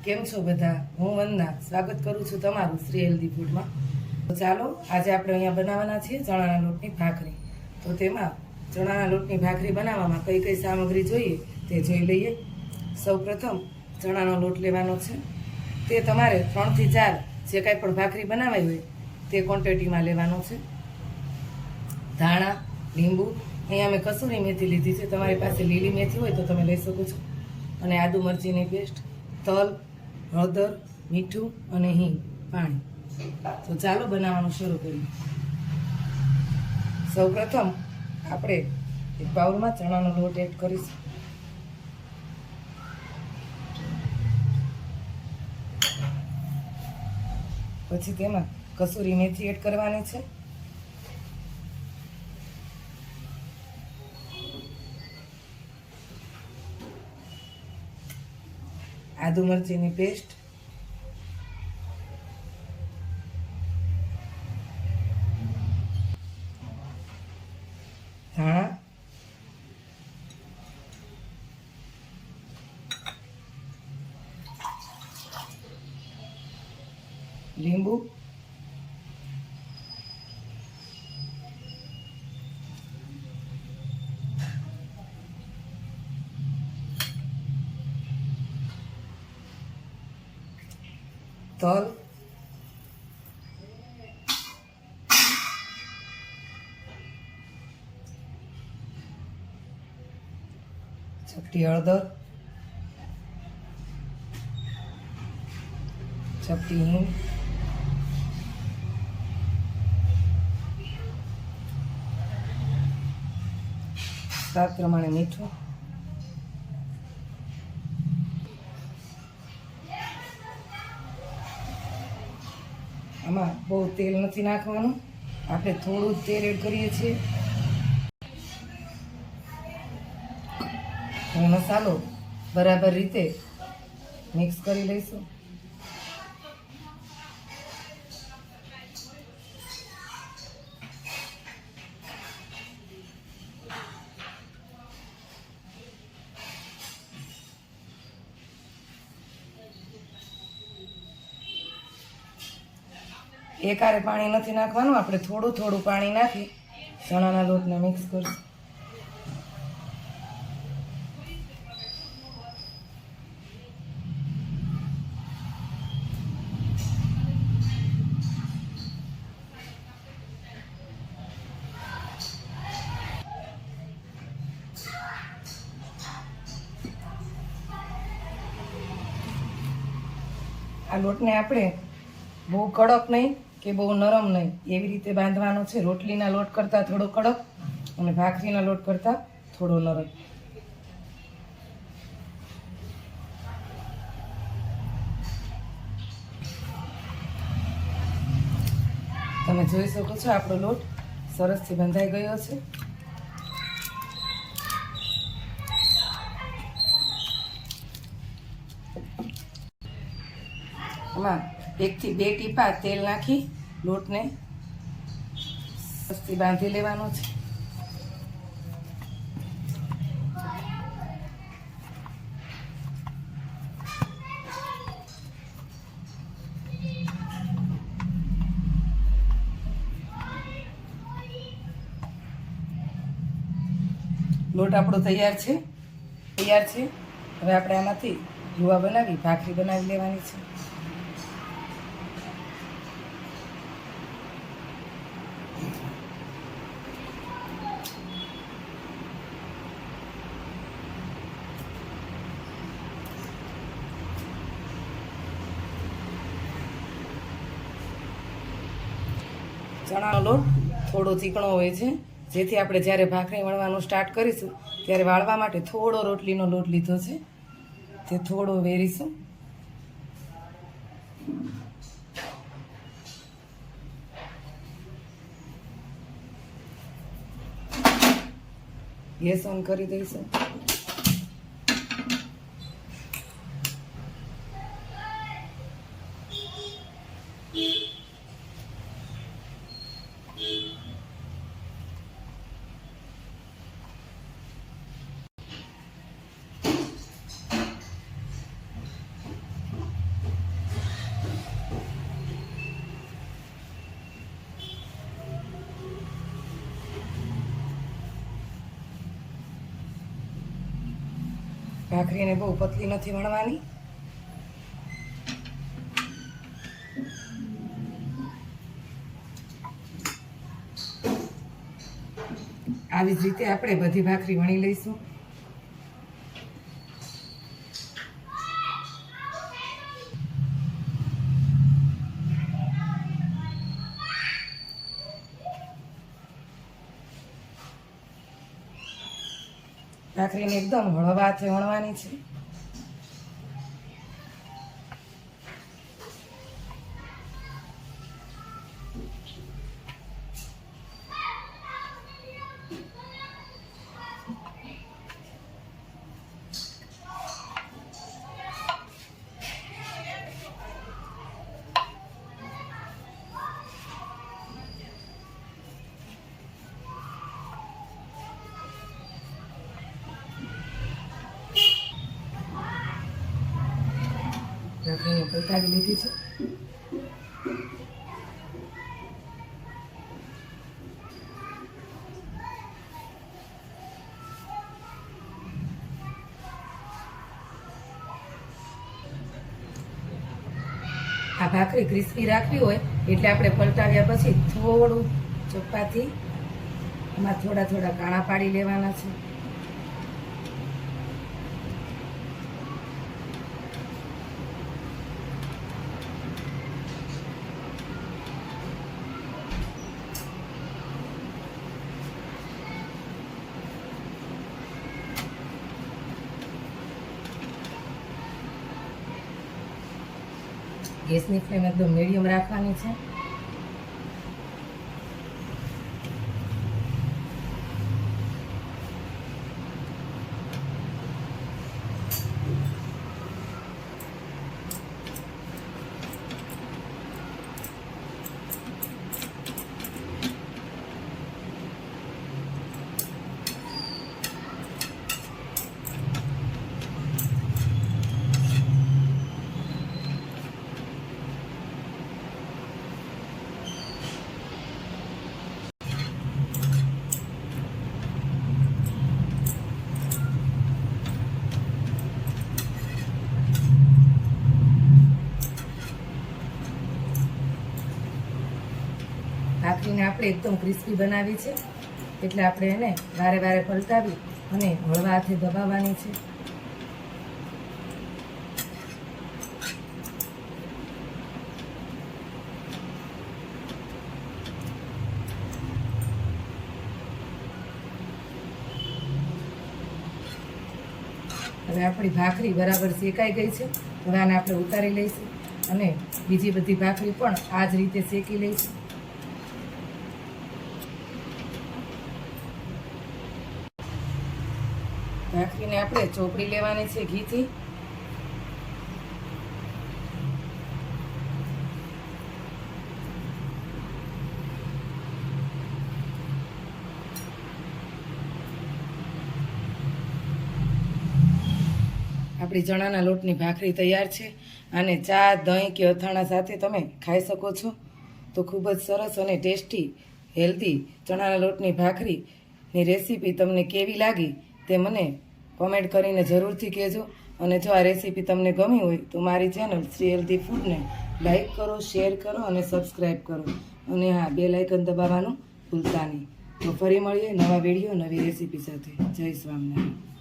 કેમ છો બધા? હું વંદના સ્વાગત કરું છું તમારું શ્રી હેલ્ધી ફૂડમાં. તો ચાલો આજે આપણે અહીંયા બનાવવાના છીએ ચણાના લોટની ભાખરી. તો તેમાં ચણાના લોટની ભાખરી બનાવવામાં કઈ કઈ સામગ્રી જોઈએ તે જોઈ લઈએ. સૌપ્રથમ ચણાનો લોટ લેવાનો છે. તે તમારે 3 થી 4 જે કાંઈ પણ ભાખરી બનાવાઈ હોય તે ક્વોન્ટિટીમાં લેવાનો છે. ધાણા, લીંબુ, અહીંયા મેં કસૂરી મેથી લીધી છે. તમારી પાસે લીલી મેથી હોય તો તમે લઈ શકો છો. અને આદુ મરચીની પેસ્ટ, તલ, હળદર, મીઠું અને હિંગ, પાણી. તો ચાલો બનાવવાનું શરૂ કરીએ. સૌપ્રથમ આપણે એક બાઉલમાં ચણાનો લોટ એડ કરીશું. પછી તેમાં કસૂરી મેથી એડ કરવાની છે. આદુ મરચીની પેસ્ટ, ધાણા, લીંબુ, તલ, ચપટી હળદર, ચપટી હિંગ, સ્વાદ પ્રમાણે મીઠું, આમાં બહુ તેલ નથી નાખવાનું, આપણે થોડું તેલ એડ કરીએ છીએ. હવે મસાલો બરાબર રીતે મિક્સ કરી લઈશું. એકારે પાણી નથી નાખવાનું, આપણે થોડું થોડું પાણી નાખી ચણાના લોટને મિક્સ કરીશું. આ લોટને આપણે બહુ કડક નહીં કે બહુ નરમ નહીં, એવી રીતે બાંધવાનો છે. રોટલીના લોટ કરતાં થોડો કડક અને ભાખરીના લોટ કરતાં થોડો નરમ. તમે જોઈ શકો છો આપણો લોટ સરસથી બંધાઈ ગયો છે. આમાં 1 થી 2 ટીપા તેલ નાખી લોટને સરસથી બાંધી લેવાનો છે. લોટ આપણો તૈયાર છે. હવે આપણે આમાંથી લુવા બનાવી ભાખરી બનાવી લેવાની છે. ચણાનો લોટ થોડો ચીકણો હોય છે, જેથી આપણે જ્યારે ભાખરી વણવાનું સ્ટાર્ટ કરીશું ત્યારે વાળવા માટે થોડો રોટલીનો લોટ લીધો છે, તે થોડો વેરીશું. ગેસ ઓન કરી દઈશું. ભાખરીને બહુ પતલી નથી વણવાની. આવી જ રીતે આપણે બધી ભાખરી વણી લઈશું. ભાખરીને એકદમ હળવા હાથે વણવાની છે. ભાખરીને પલટાવી લીધી છે. આ ભાખરી ક્રિસ્પી રાખવી હોય એટલે આપણે પલટાવ્યા પછી થોડું ચોપ્પાથી એમાં થોડા થોડા કાણા પાડી લેવાના છે. ગેસની ફ્લેમ એકદમ મીડિયમ રાખવાની છે. ભાખરીને આપણે એકદમ ક્રિસ્પી બનાવી છે એટલે આપણે એને વારે વારે પલટાવી અને હળવા હાથે દબાવવાની છે. હવે આપણી ભાખરી બરાબર શેકાઈ ગઈ છે. હવે આને આપણે ઉતારી લઈશું અને બીજી બધી ભાખરી પણ આ જ રીતે શેકી લઈશું. ભાખરીને આપણે ચોપડી લેવાની છે ઘીથી. આપણી ચણાના લોટની ભાખરી તૈયાર છે. આને ચા, દહીં કે અથાણા સાથે તમે ખાઈ શકો છો. તો ખૂબ જ સરસ અને ટેસ્ટી હેલ્ધી ચણાના લોટની ભાખરીની રેસીપી તમને કેવી લાગી તે મને કોમેન્ટ કરીને જરૂરથી કહેજો. અને જો આ રેસીપી તમને ગમી હોય તો મારી ચેનલ શ્રી હેલ્ધી ફૂડને લાઈક કરો, શેર કરો અને સબસ્ક્રાઈબ કરો. અને હા, બેલ આઇકન દબાવવાનું ભૂલતા નહીં. તો ફરી મળીએ નવા વિડીયો, નવી રેસીપી સાથે. જય સ્વામિનારાયણ.